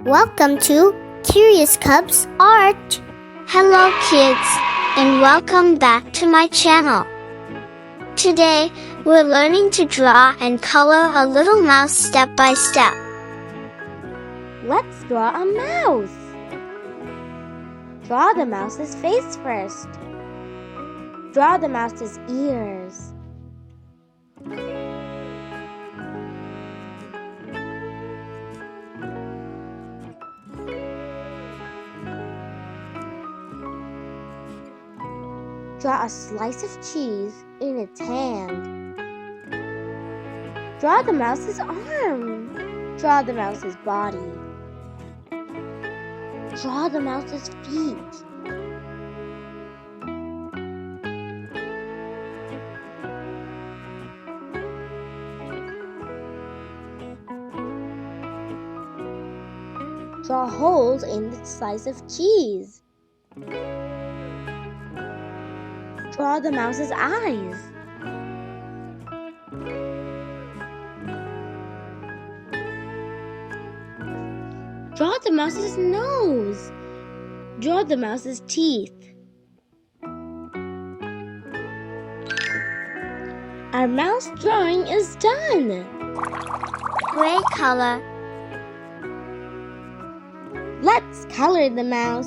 Welcome to Curious Cub's Art. Hello kids, and welcome back to my channel. Today, we're learning to draw and color a little mouse step by step. Let's draw a mouse. Draw the mouse's face first. Draw the mouse's ears. Draw a slice of cheese in its hand. Draw the mouse's arm. Draw the mouse's body. Draw the mouse's feet. Draw holes in the slice of cheese. Draw the mouse's eyes. Draw the mouse's nose. Draw the mouse's teeth. Our mouse drawing is done. Gray color. Let's color the mouse.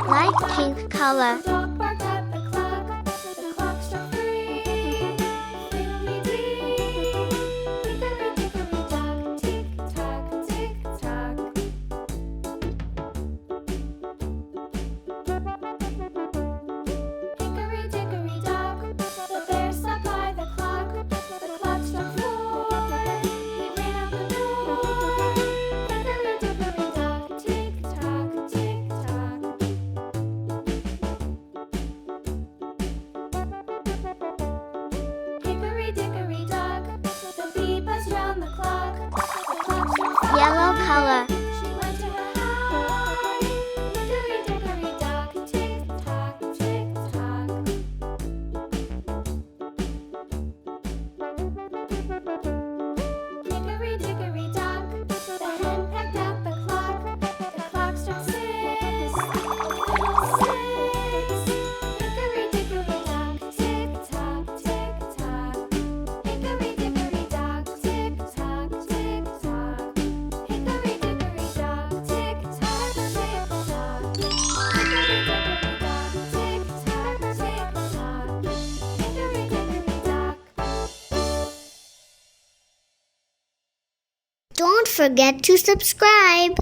Light pink color. Yellow color. Don't forget to subscribe.